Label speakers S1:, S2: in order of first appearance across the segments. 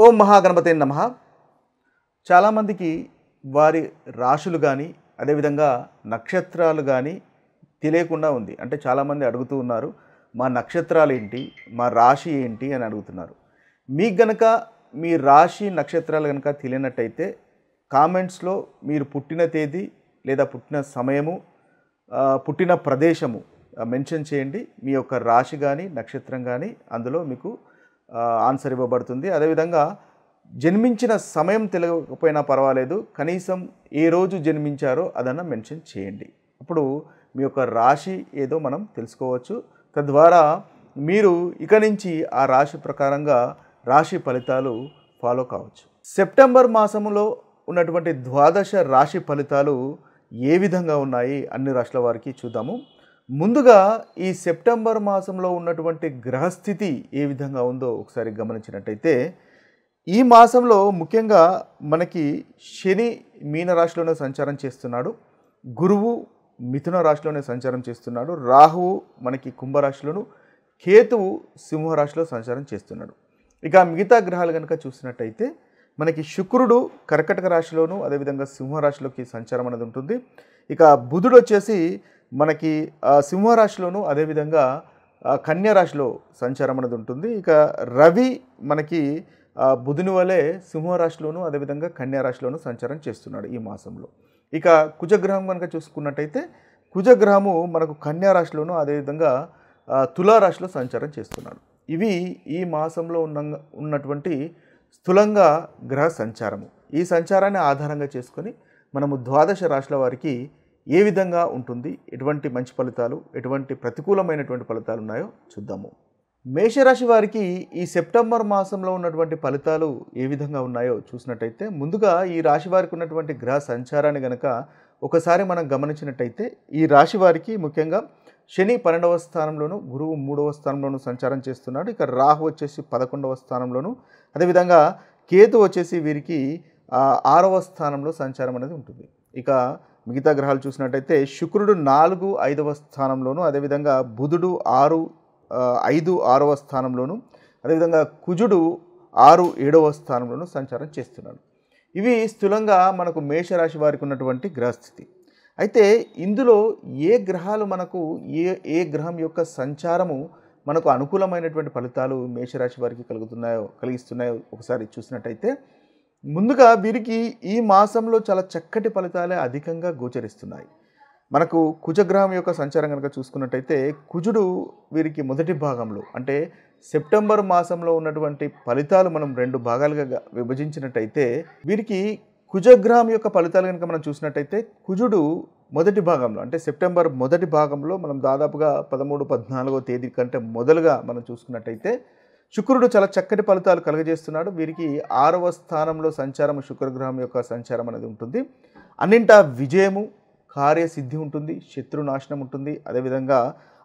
S1: ఓం మహాగణపతే నమః. చాలామందికి వారి రాశులు కానీ అదేవిధంగా నక్షత్రాలు కానీ తెలియకుండా ఉంది. అంటే చాలామంది అడుగుతూ ఉన్నారు, మా నక్షత్రాలు ఏంటి, మా రాశి ఏంటి అని అడుగుతున్నారు. మీకు గనక మీ రాశి నక్షత్రాలు కనుక తెలియనట్టయితే కామెంట్స్లో మీరు పుట్టిన తేదీ లేదా పుట్టిన సమయము, పుట్టిన ప్రదేశము మెన్షన్ చేయండి. మీ యొక్క రాశి కానీ నక్షత్రం కానీ అందులో మీకు ఆన్సర్ ఇవ్వబడుతుంది. అదేవిధంగా జన్మించిన సమయం తెలియకపోయినా పర్వాలేదు, కనీసం ఏ రోజు జన్మించారో అదన్నా మెన్షన్ చేయండి. అప్పుడు మీ యొక్క రాశి ఏదో మనం తెలుసుకోవచ్చు. తద్వారా మీరు ఇక నుంచి ఆ రాశి ప్రకారంగా రాశి ఫలితాలు ఫాలో కావచ్చు. సెప్టెంబర్ మాసంలో ఉన్నటువంటి ద్వాదశ రాశి ఫలితాలు ఏ విధంగా ఉన్నాయి అన్ని రాశుల వారికి చూద్దాము. ముందుగా ఈ సెప్టెంబర్ మాసంలో ఉన్నటువంటి గ్రహస్థితి ఏ విధంగా ఉందో ఒకసారి గమనించినట్టయితే, ఈ మాసంలో ముఖ్యంగా మనకి శని మీనరాశిలోనే సంచారం చేస్తున్నాడు, గురువు మిథున రాశిలోనే సంచారం చేస్తున్నాడు, రాహువు మనకి కుంభరాశిలోను, కేతువు సింహరాశిలో సంచారం చేస్తున్నాడు. ఇక మిగతా గ్రహాలు కనుక చూసినట్టయితే మనకి శుక్రుడు కర్కటక రాశిలోను అదేవిధంగా సింహరాశిలోకి సంచారం అనేది ఉంటుంది. ఇక బుధుడు వచ్చేసి మనకి సింహరాశిలోను అదేవిధంగా కన్యా రాశిలో సంచారం అనేది ఉంటుంది. ఇక రవి మనకి బుధుని వలె సింహరాశిలోను అదేవిధంగా కన్యా రాశిలోను సంచారం చేస్తున్నాడు ఈ మాసంలో. ఇక కుజగ్రహం కనుక చూసుకున్నట్టయితే కుజగ్రహము మనకు కన్యా రాశిలోను అదేవిధంగా తులారాశిలో సంచారం చేస్తున్నాడు. ఇవి ఈ మాసంలో ఉన్నటువంటి స్థూలంగా గ్రహ సంచారము. ఈ సంచారాన్ని ఆధారంగా చేసుకొని మనము ద్వాదశ రాశుల వారికి ఏ విధంగా ఉంటుంది, ఎటువంటి మంచి ఫలితాలు, ఎటువంటి ప్రతికూలమైనటువంటి ఫలితాలు ఉన్నాయో చూద్దాము. మేషరాశి వారికి ఈ సెప్టెంబర్ మాసంలో ఉన్నటువంటి ఫలితాలు ఏ విధంగా ఉన్నాయో చూసినట్టయితే, ముందుగా ఈ రాశి వారికి ఉన్నటువంటి గ్రహ సంచారాన్ని గనక ఒకసారి మనం గమనించినట్టయితే, ఈ రాశి వారికి ముఖ్యంగా శని 12వ స్థానంలోను, గురువు 3వ స్థానంలోను సంచారం చేస్తున్నాడు. ఇక రాహు వచ్చేసి 11వ స్థానంలోను, అదేవిధంగా కేతు వచ్చేసి వీరికి 6వ స్థానంలో సంచారం అనేది ఉంటుంది. ఇక మిగతా గ్రహాలు చూసినట్టయితే శుక్రుడు 4, 5వ స్థానంలోను, అదేవిధంగా బుధుడు 6, 5, 6వ స్థానంలోను, అదేవిధంగా కుజుడు 6, 7వ స్థానంలోను సంచారం చేస్తున్నాడు. ఇవి స్థూలంగా మనకు మేషరాశి వారికి ఉన్నటువంటి గ్రహస్థితి. అయితే ఇందులో ఏ గ్రహాలు మనకు ఏ గ్రహం యొక్క సంచారము మనకు అనుకూలమైనటువంటి ఫలితాలు మేషరాశి వారికి కలిగిస్తున్నాయో ఒకసారి చూసినట్టయితే, ముందుగా వీరికి ఈ మాసంలో చాలా చక్కటి ఫలితాలే అధికంగా గోచరిస్తున్నాయి. మనకు కుజగ్రహం యొక్క సంచారం కనుక చూసుకున్నట్టయితే కుజుడు వీరికి మొదటి భాగంలో, అంటే సెప్టెంబర్ మాసంలో ఉన్నటువంటి ఫలితాలు మనం 2 భాగాలుగా విభజించినట్టయితే వీరికి కుజగ్రహం యొక్క ఫలితాలు కనుక మనం చూసినట్టయితే కుజుడు మొదటి భాగంలో, అంటే సెప్టెంబర్ మొదటి భాగంలో మనం దాదాపుగా 13, 14వ తేదీ కంటే మొదలుగా మనం చూసుకున్నట్టయితే శుక్రుడు చాలా చక్కటి ఫలితాలు కలుగజేస్తున్నాడు. వీరికి 6వ స్థానంలో సంచారం, శుక్రగ్రహం యొక్క సంచారం అనేది ఉంటుంది. అన్నింటా విజయము, కార్యసిద్ధి ఉంటుంది, శత్రునాశనం ఉంటుంది, అదేవిధంగా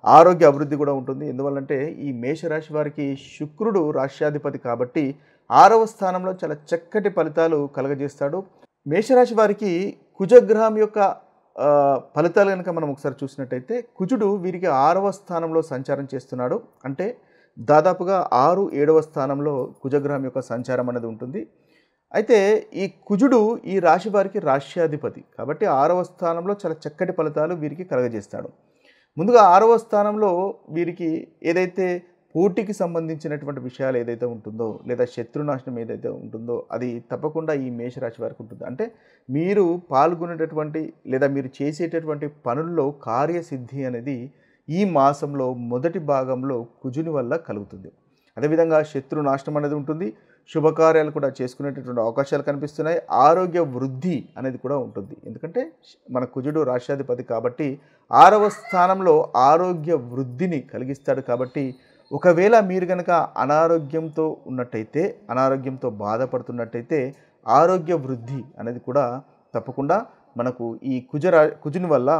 S1: ఆరోగ్య అభివృద్ధి కూడా ఉంటుంది. ఎందువల్లంటే ఈ మేషరాశి వారికి శుక్రుడు రాష్ట్రాధిపతి కాబట్టి 6వ స్థానంలో చాలా చక్కటి ఫలితాలు కలుగజేస్తాడు. మేషరాశి వారికి కుజగ్రహం యొక్క ఫలితాలు కనుక మనం ఒకసారి చూసినట్టయితే కుజుడు వీరికి 6వ స్థానంలో సంచారం చేస్తున్నాడు. అంటే దాదాపుగా 6, 7వ స్థానంలో కుజగ్రహం యొక్క సంచారం అనేది ఉంటుంది. అయితే ఈ కుజుడు ఈ రాశి వారికి రాష్ట్రాధిపతి కాబట్టి 6వ స్థానంలో చాలా చక్కటి ఫలితాలు వీరికి కలగజేస్తాడు. ముందుగా 6వ స్థానంలో వీరికి ఏదైతే పోటీకి సంబంధించినటువంటి విషయాలు ఏదైతే ఉంటుందో లేదా శత్రునాశనం ఏదైతే ఉంటుందో అది తప్పకుండా ఈ మేషరాశి వారికి ఉంటుంది. అంటే మీరు పాల్గొనేటటువంటి లేదా మీరు చేసేటటువంటి పనుల్లో కార్యసిద్ధి అనేది ఈ మాసంలో మొదటి భాగంలో కుజుని వల్ల కలుగుతుంది. అదేవిధంగా శత్రునాశనం అనేది ఉంటుంది, శుభకార్యాలు కూడా చేసుకునేటటువంటి అవకాశాలు కనిపిస్తున్నాయి, ఆరోగ్య వృద్ధి అనేది కూడా ఉంటుంది. ఎందుకంటే మన కుజుడు రాష్ట్రాధిపతి కాబట్టి 6వ స్థానంలో ఆరోగ్య వృద్ధిని కలిగిస్తాడు. కాబట్టి ఒకవేళ మీరు కనుక అనారోగ్యంతో బాధపడుతున్నట్టయితే ఆరోగ్య వృద్ధి అనేది కూడా తప్పకుండా మనకు ఈ కుజుని వల్ల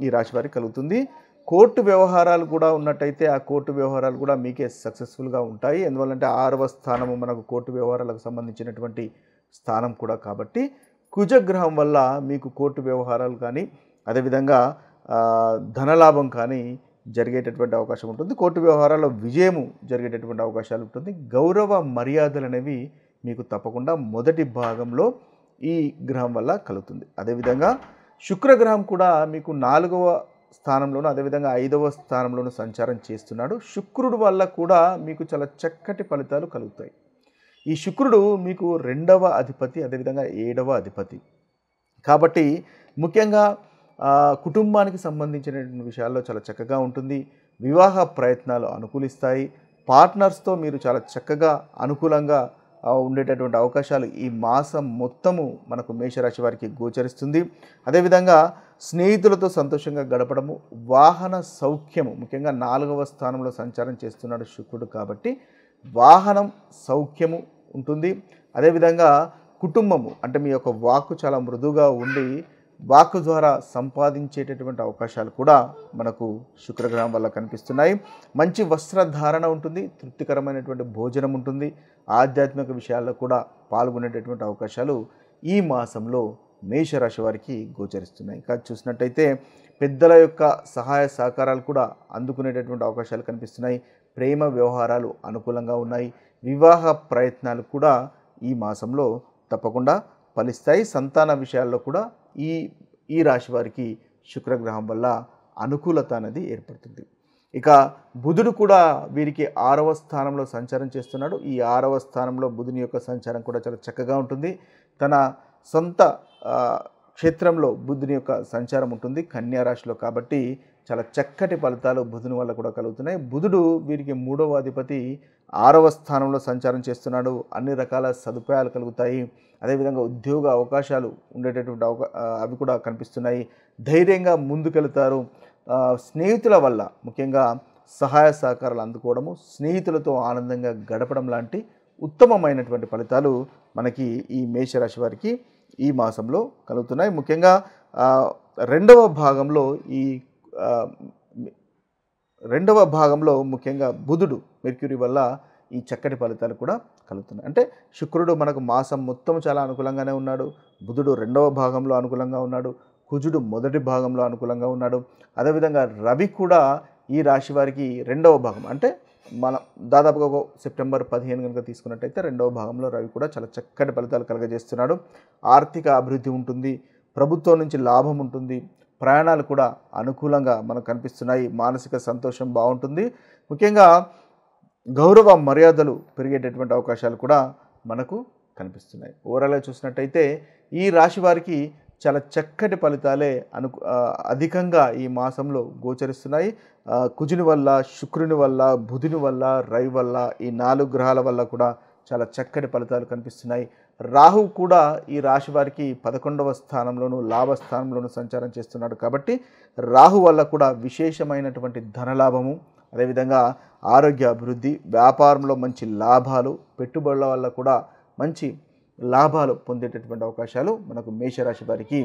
S1: ఈ రాశి వారికి కలుగుతుంది. కోర్టు వ్యవహారాలు కూడా ఉన్నట్టయితే ఆ కోర్టు వ్యవహారాలు కూడా మీకే సక్సెస్ఫుల్గా ఉంటాయి. ఎందువల్లంటే 6వ స్థానము మనకు కోర్టు వ్యవహారాలకు సంబంధించినటువంటి స్థానం కూడా కాబట్టి కుజగ్రహం వల్ల మీకు కోర్టు వ్యవహారాలు కానీ అదేవిధంగా ధనలాభం కానీ జరిగేటటువంటి అవకాశం ఉంటుంది. కోర్టు వ్యవహారాల్లో విజయము జరిగేటటువంటి అవకాశాలు ఉంటుంది. గౌరవ మర్యాదలు అనేవి మీకు తప్పకుండా మొదటి భాగంలో ఈ గ్రహం వల్ల కలుగుతుంది. అదేవిధంగా శుక్రగ్రహం కూడా మీకు 4వ స్థానంలోను అదేవిధంగా 5వ స్థానంలోను సంచారం చేస్తున్నాడు. శుక్రుడు వల్ల కూడా మీకు చాలా చక్కటి ఫలితాలు కలుగుతాయి. ఈ శుక్రుడు మీకు 2వ అధిపతి అదేవిధంగా 7వ అధిపతి కాబట్టి ముఖ్యంగా కుటుంబానికి సంబంధించినటువంటి విషయాల్లో చాలా చక్కగా ఉంటుంది. వివాహ ప్రయత్నాలు అనుకూలిస్తాయి. పార్ట్నర్స్తో మీరు చాలా చక్కగా అనుకూలంగా ఉండేటటువంటి అవకాశాలు ఈ మాసం మొత్తము మనకు మేషరాశి వారికి గోచరిస్తుంది. అదేవిధంగా స్నేహితులతో సంతోషంగా గడపడము, వాహన సౌఖ్యము, ముఖ్యంగా 4వ స్థానంలో సంచారం చేస్తున్నాడు శుక్రుడు కాబట్టి వాహనం సౌఖ్యము ఉంటుంది. అదేవిధంగా కుటుంబము అంటే మీ యొక్క వాక్కు చాలా మృదువుగా ఉండి వాక్కు ద్వారా సంపాదించేటటువంటి అవకాశాలు కూడా మనకు శుక్రగ్రహం వల్ల కనిపిస్తున్నాయి. మంచి వస్త్రధారణ ఉంటుంది, తృప్తికరమైనటువంటి భోజనం ఉంటుంది, ఆధ్యాత్మిక విషయాల్లో కూడా పాల్గొనేటటువంటి అవకాశాలు ఈ మాసంలో మేషరాశి వారికి గోచరిస్తున్నాయి. ఇంకా చూసినట్టయితే పెద్దల యొక్క సహాయ సహకారాలు కూడా అందుకునేటటువంటి అవకాశాలు కనిపిస్తున్నాయి. ప్రేమ వ్యవహారాలు అనుకూలంగా ఉన్నాయి. వివాహ ప్రయత్నాలు కూడా ఈ మాసంలో తప్పకుండా ఫలిస్తాయి. సంతాన విషయాల్లో కూడా ఈ రాశి వారికి శుక్రగ్రహం వల్ల అనుకూలత అనేది ఏర్పడుతుంది. ఇక బుధుడు కూడా వీరికి 6వ స్థానంలో సంచారం చేస్తున్నాడు. ఈ 6వ స్థానంలో బుధుని యొక్క సంచారం కూడా చాలా చక్కగా ఉంటుంది. తన సొంత క్షేత్రంలో బుధుని యొక్క సంచారం ఉంటుంది కన్యా రాశిలో కాబట్టి చాలా చక్కటి ఫలితాలు బుధుని వల్ల కూడా కలుగుతున్నాయి. బుధుడు వీరికి 3వ అధిపతి 6వ స్థానంలో సంచారం చేస్తున్నాడు. అన్ని రకాల సదుపాయాలు కలుగుతాయి. అదేవిధంగా ఉద్యోగ అవకాశాలు ఉండేటటువంటి అవి కూడా కనిపిస్తున్నాయి. ధైర్యంగా ముందుకెళ్తారు. స్నేహితుల వల్ల ముఖ్యంగా సహాయ సహకారాలు అందుకోవడము, స్నేహితులతో ఆనందంగా గడపడం లాంటి ఉత్తమమైనటువంటి ఫలితాలు మనకి ఈ మేషరాశి వారికి ఈ మాసంలో కలుగుతున్నాయి. ముఖ్యంగా రెండవ భాగంలో ముఖ్యంగా బుధుడు మెర్క్యూరీ వల్ల ఈ చక్కటి ఫలితాలు కూడా కలుగుతున్నాయి. అంటే శుక్రుడు మనకు మాసం మొత్తం చాలా అనుకూలంగానే ఉన్నాడు. బుధుడు 2వ భాగంలో అనుకూలంగా ఉన్నాడు. కుజుడు మొదటి భాగంలో అనుకూలంగా ఉన్నాడు. అదేవిధంగా రవి కూడా ఈ రాశి వారికి 2వ భాగం అంటే మనం దాదాపుగా సెప్టెంబర్ 15 కనుక తీసుకున్నట్టయితే 2వ భాగంలో రవి కూడా చాలా చక్కటి ఫలితాలు కలుగజేస్తున్నాడు. ఆర్థిక అభివృద్ధి ఉంటుంది, ప్రభుత్వం నుంచి లాభం ఉంటుంది, ప్రయాణాలు కూడా అనుకూలంగా మనకు కనిపిస్తున్నాయి. మానసిక సంతోషం బాగుంటుంది. ముఖ్యంగా గౌరవ మర్యాదలు పెరిగేటటువంటి అవకాశాలు కూడా మనకు కనిపిస్తున్నాయి. ఓవరాల్గా చూసినట్టయితే ఈ రాశి వారికి చాలా చక్కటి ఫలితాలే అధికంగా ఈ మాసంలో గోచరిస్తున్నాయి. కుజుని వల్ల, శుక్రుని వల్ల, బుధుని వల్ల, రవి వల్ల ఈ 4 గ్రహాల వల్ల కూడా చాలా చక్కటి ఫలితాలు కనిపిస్తున్నాయి. రాహు కూడా ఈ రాశి వారికి 11వ స్థానంలోను లాభస్థానంలోను సంచారం చేస్తున్నాడు కాబట్టి రాహు వల్ల కూడా విశేషమైనటువంటి ధనలాభము, అదేవిధంగా ఆరోగ్య అభివృద్ధి, వ్యాపారంలో మంచి లాభాలు, పెట్టుబడుల వల్ల కూడా మంచి లాభాలు పొందేటటువంటి అవకాశాలు మనకు మేషరాశి వారికి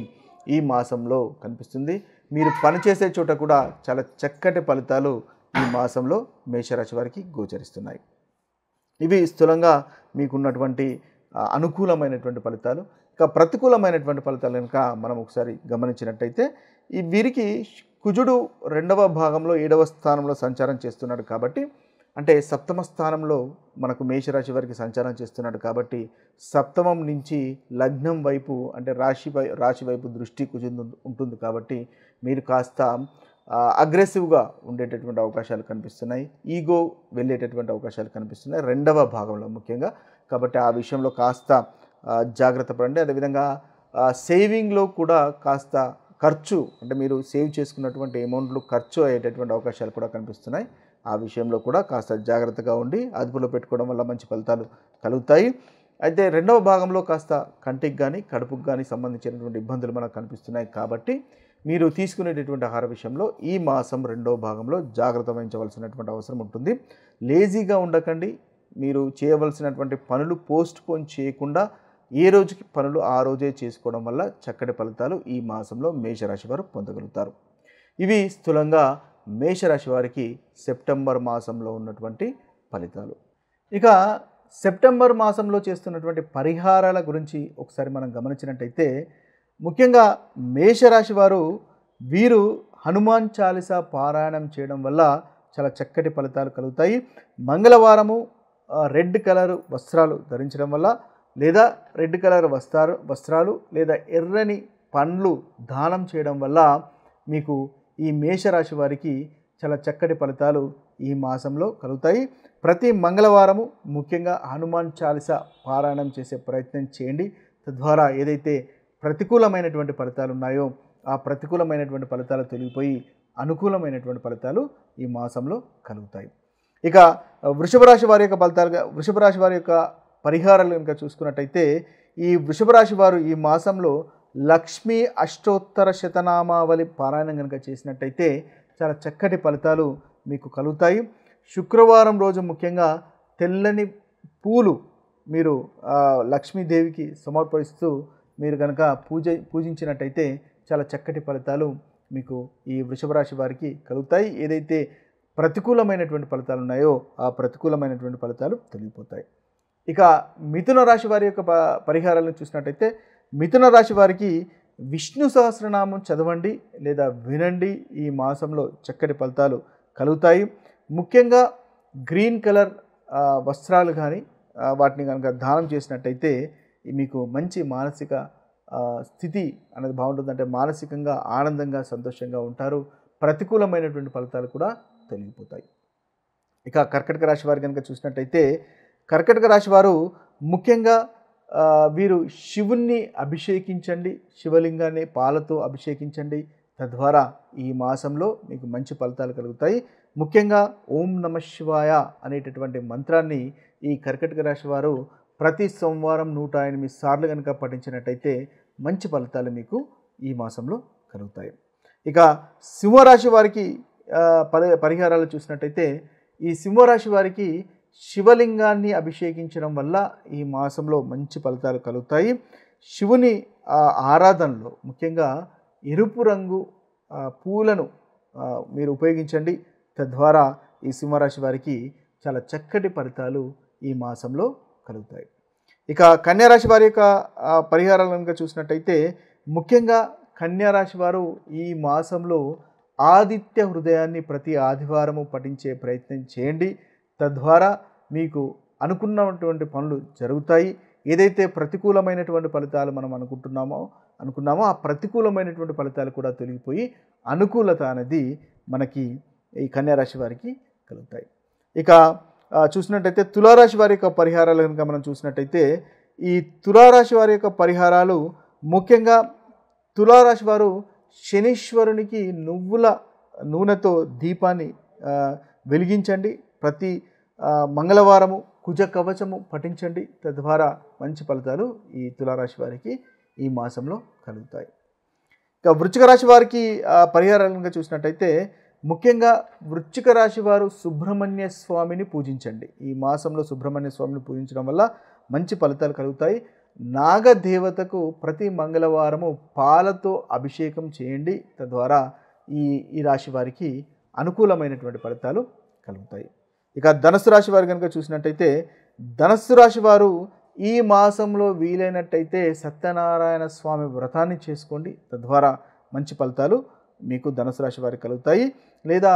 S1: ఈ మాసంలో కనిపిస్తుంది. మీరు పనిచేసే చోట కూడా చాలా చక్కటి ఫలితాలు ఈ మాసంలో మేషరాశి వారికి గోచరిస్తున్నాయి. ఇవి స్థూలంగా మీకున్నటువంటి అనుకూలమైనటువంటి ఫలితాలు. ఇక ప్రతికూలమైనటువంటి ఫలితాలు కనుక మనం ఒకసారి గమనించినట్టయితే ఈ వీరికి కుజుడు 2వ భాగంలో 7వ స్థానంలో సంచారం చేస్తున్నాడు కాబట్టి అంటే 7వ స్థానంలో మనకు మేషరాశి వారికి సంచారం చేస్తున్నాడు కాబట్టి సప్తమం నుంచి లగ్నం వైపు అంటే రాశి వైపు దృష్టి కుజుడు ఉంటుంది కాబట్టి మీరు కాస్త అగ్రెసివ్గా ఉండేటటువంటి అవకాశాలు కనిపిస్తున్నాయి. ఈగో వెళ్ళేటటువంటి అవకాశాలు కనిపిస్తున్నాయి 2వ భాగంలో ముఖ్యంగా. కాబట్టి ఆ విషయంలో కాస్త జాగ్రత్త పడండి. అదేవిధంగా సేవింగ్లో కూడా కాస్త ఖర్చు అంటే మీరు సేవ్ చేసుకున్నటువంటి అమౌంట్లు ఖర్చు అయ్యేటటువంటి అవకాశాలు కూడా కనిపిస్తున్నాయి. ఆ విషయంలో కూడా కాస్త జాగ్రత్తగా ఉండి అదుపులో పెట్టుకోవడం వల్ల మంచి ఫలితాలు కలుగుతాయి. అయితే 2వ భాగంలో కాస్త కంటికి కానీ కడుపుకు కానీ సంబంధించినటువంటి ఇబ్బందులు మనకు కనిపిస్తున్నాయి కాబట్టి మీరు తీసుకునేటటువంటి ఆహార విషయంలో ఈ మాసం 2వ భాగంలో జాగ్రత్త వహించవలసినటువంటి అవసరం ఉంటుంది. లేజీగా ఉండకండి. మీరు చేయవలసినటువంటి పనులు పోస్ట్ పోన్ చేయకుండా ఏ రోజుకి పనులు ఆ రోజే చేసుకోవడం వల్ల చక్కటి ఫలితాలు ఈ మాసంలో మేషరాశి వారు పొందగలుగుతారు. ఇవి స్థూలంగా మేషరాశి వారికి సెప్టెంబర్ మాసంలో ఉన్నటువంటి ఫలితాలు. ఇక సెప్టెంబర్ మాసంలో చేస్తున్నటువంటి పరిహారాల గురించి ఒకసారి మనం గమనించినట్టయితే ముఖ్యంగా మేషరాశి వారు వీరు హనుమాన్ చాలీసా పారాయణం చేయడం వల్ల చాలా చక్కటి ఫలితాలు కలుగుతాయి. మంగళవారము రెడ్ కలర్ వస్త్రాలు ధరించడం వల్ల, లేదా రెడ్ కలర్ వస్త్రాలు లేదా ఎర్రని పండ్లు దానం చేయడం వల్ల మీకు ఈ మేషరాశి వారికి చాలా చక్కటి ఫలితాలు ఈ మాసంలో కలుగుతాయి. ప్రతి మంగళవారము ముఖ్యంగా హనుమాన్ చాలీసా పారాయణం చేసే ప్రయత్నం చేయండి. తద్వారా ఏదైతే ప్రతికూలమైనటువంటి ఫలితాలు ఉన్నాయో ఆ ప్రతికూలమైనటువంటి ఫలితాలు తొలగిపోయి అనుకూలమైనటువంటి ఫలితాలు ఈ మాసంలో కలుగుతాయి. ఇక వృషభ రాశి వారి యొక్క ఫలితాలుగా వృషభ రాశి వారి యొక్క పరిహారాలు కనుక చూసుకున్నట్టయితే, ఈ వృషభ రాశి వారు ఈ మాసంలో లక్ష్మీ అష్టోత్తర శతనామావళి పారాయణం కనుక చేసినట్టయితే చాలా చక్కటి ఫలితాలు మీకు కలుగుతాయి. శుక్రవారం రోజు ముఖ్యంగా తెల్లని పూలు మీరు లక్ష్మీదేవికి సమర్పిస్తూ మీరు కనుక పూజించినట్టయితే చాలా చక్కటి ఫలితాలు మీకు ఈ వృషభ రాశి వారికి కలుగుతాయి. ఏదైతే ప్రతికూలమైనటువంటి ఫలితాలు ఉన్నాయో ఆ ప్రతికూలమైనటువంటి ఫలితాలు తొలగిపోతాయి. ఇక మిథున రాశి వారి యొక్క పరిహారాలను చూసినట్టయితే, మిథున రాశి వారికి విష్ణు సహస్రనామం చదవండి లేదా వినండి. ఈ మాసంలో చక్కటి ఫలితాలు కలుగుతాయి. ముఖ్యంగా గ్రీన్ కలర్ వస్త్రాలు కానీ వాటిని కనుక దానం చేసినట్టయితే మీకు మంచి మానసిక స్థితి అనేది బాగుంటుంది. అంటే మానసికంగా ఆనందంగా సంతోషంగా ఉంటారు. ప్రతికూలమైనటువంటి ఫలితాలు కూడా తొలగిపోతాయి. ఇక కర్కటక రాశి వారు కనుక చూసినట్టయితే, కర్కటక రాశి వారు ముఖ్యంగా వీరు శివుణ్ణి అభిషేకించండి, శివలింగాన్ని పాలతో అభిషేకించండి. తద్వారా ఈ మాసంలో మీకు మంచి ఫలితాలు కలుగుతాయి. ముఖ్యంగా ఓం నమ శివాయ అనేటటువంటి మంత్రాన్ని ఈ కర్కటక రాశి వారు ప్రతి సోమవారం 108 సార్లు కనుక పఠించినట్టయితే మంచి ఫలితాలు మీకు ఈ మాసంలో కలుగుతాయి. ఇక సింహరాశి వారికి పరిహారాలు చూసినట్టయితే, ఈ సింహరాశి వారికి శివలింగాన్ని అభిషేకించడం వల్ల ఈ మాసంలో మంచి ఫలితాలు కలుగుతాయి. శివుని ఆరాధనలో ముఖ్యంగా ఎరుపు రంగు పూలను మీరు ఉపయోగించండి. తద్వారా ఈ సింహరాశి వారికి చాలా చక్కటి ఫలితాలు ఈ మాసంలో కలుగుతాయి. ఇక కన్యారాశి వారి యొక్క పరిహారాలు కనుక చూసినట్టయితే, ముఖ్యంగా కన్యారాశి వారు ఈ మాసంలో ఆదిత్య హృదయాన్ని ప్రతి ఆదివారము పఠించే ప్రయత్నం చేయండి. తద్వారా మీకు అనుకున్నటువంటి పనులు జరుగుతాయి. ఏదైతే ప్రతికూలమైనటువంటి ఫలితాలు మనం అనుకున్నామో ఆ ప్రతికూలమైనటువంటి ఫలితాలు కూడా తొలగిపోయి అనుకూలత అనేది మనకి ఈ కన్యారాశి వారికి కలుగుతాయి. ఇక చూసినట్టయితే తులారాశి వారి యొక్క పరిహారాలు కనుక మనం చూసినట్టయితే, ఈ తులారాశి వారి యొక్క పరిహారాలు ముఖ్యంగా తులారాశి వారు శనీశ్వరునికి నువ్వుల నూనెతో దీపాన్ని వెలిగించండి. ప్రతి మంగళవారము కుజ కవచము పఠించండి. తద్వారా మంచి ఫలితాలు ఈ తులారాశి వారికి ఈ మాసంలో కలుగుతాయి. ఇక వృశ్చిక రాశి వారికి పరిహారాలుగా చూసినట్టయితే, ముఖ్యంగా వృశ్చిక రాశి వారు సుబ్రహ్మణ్య స్వామిని పూజించండి. ఈ మాసంలో సుబ్రహ్మణ్య స్వామిని పూజించడం వల్ల మంచి ఫలితాలు కలుగుతాయి. నాగదేవతకు ప్రతి మంగళవారము పాలతో అభిషేకం చేయండి. తద్వారా ఈ రాశి వారికి అనుకూలమైనటువంటి ఫలితాలు కలుగుతాయి. ఇక ధనుస్సు రాశి వారు కనుక చూసినట్టయితే, ధనుస్సు రాశి వారు ఈ మాసంలో వీలైనట్టయితే సత్యనారాయణ స్వామి వ్రతాన్ని చేసుకోండి. తద్వారా మంచి ఫలితాలు మీకు ధనుస్సు రాశి వారికి కలుగుతాయి. లేదా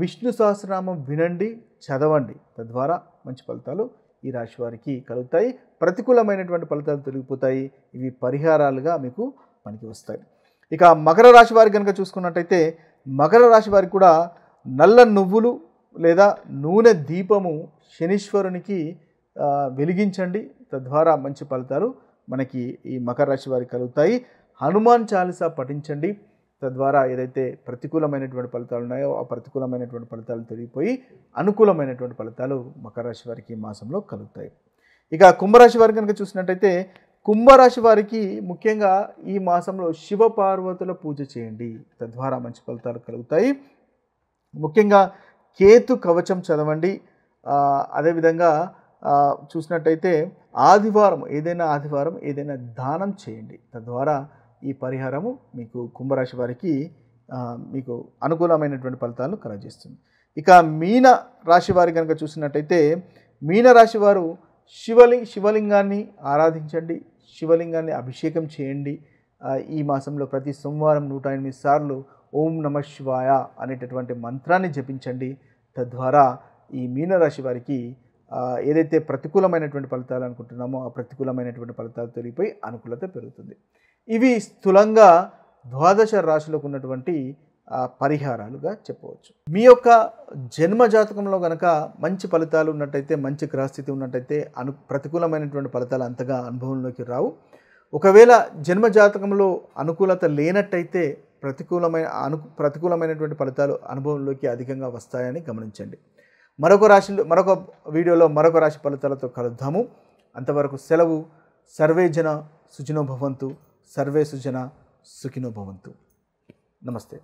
S1: విష్ణు సహస్రనామం వినండి, చదవండి. తద్వారా మంచి ఫలితాలు ఈ రాశి వారికి కలుగుతాయి. ప్రతికూలమైనటువంటి ఫలితాలు తొలగిపోతాయి. ఇవి పరిహారాలుగా మీకు పనికి వస్తాయి. ఇక మకర రాశి వారి కనుక చూసుకున్నట్టయితే, మకర రాశి వారికి కూడా నల్ల నువ్వులు లేదా నూనె దీపము శనీశ్వరునికి వెలిగించండి. తద్వారా మంచి ఫలితాలు మనకి ఈ మకర రాశి వారికి కలుగుతాయి. హనుమాన్ చాలీసా పఠించండి. తద్వారా ఏదైతే ప్రతికూలమైనటువంటి ఫలితాలు ఉన్నాయో ఆ ప్రతికూలమైనటువంటి ఫలితాలు తొలగిపోయి అనుకూలమైనటువంటి ఫలితాలు మకర రాశి వారికి ఈ మాసంలో కలుగుతాయి. ఇక కుంభరాశి వారికి కనుక చూసినట్టయితే, కుంభరాశి వారికి ముఖ్యంగా ఈ మాసంలో శివ పార్వతుల పూజ చేయండి. తద్వారా మంచి ఫలితాలు కలుగుతాయి. ముఖ్యంగా కేతు కవచం చదవండి. అదేవిధంగా చూసినట్టయితే ఆదివారం ఏదైనా దానం చేయండి. తద్వారా ఈ పరిహారము మీకు కుంభరాశి వారికి మీకు అనుకూలమైనటువంటి ఫలితాలను కలగజేస్తుంది. ఇక మీన రాశి వారి కనుక చూసినట్టయితే, మీన రాశి వారు శివలింగాన్ని ఆరాధించండి, శివలింగాన్ని అభిషేకం చేయండి. ఈ మాసంలో ప్రతి సోమవారం 108 సార్లు ఓం నమ శివాయ అనేటటువంటి మంత్రాన్ని జపించండి. తద్వారా ఈ మీనరాశి వారికి ఏదైతే ప్రతికూలమైనటువంటి ఫలితాలు అనుకుంటున్నామో ఆ ప్రతికూలమైనటువంటి ఫలితాలు తొలగిపోయి అనుకూలత పెరుగుతుంది. ఇవి స్థూలంగా ద్వాదశ రాశులకు ఉన్నటువంటి పరిహారాలుగా చెప్పవచ్చు. మీ యొక్క జన్మ జాతకంలో కనుక మంచి ఫలితాలు ఉన్నట్టయితే, మంచి గ్రహస్థితి ఉన్నట్టయితే ప్రతికూలమైనటువంటి ఫలితాలు అంతగా అనుభవంలోకి రావు. ఒకవేళ జన్మ జాతకంలో అనుకూలత లేనట్టయితే ప్రతికూలమైనటువంటి ఫలితాలు అనుభవంలోకి అధికంగా వస్తాయని గమనించండి. మరొక వీడియోలో మరొక రాశి ఫలితాలతో కలుద్దాము. అంతవరకు సెలవు. సర్వే జన సుఖినో భవంతు. సర్వే సుజన సుఖినో భవంతు. నమస్తే.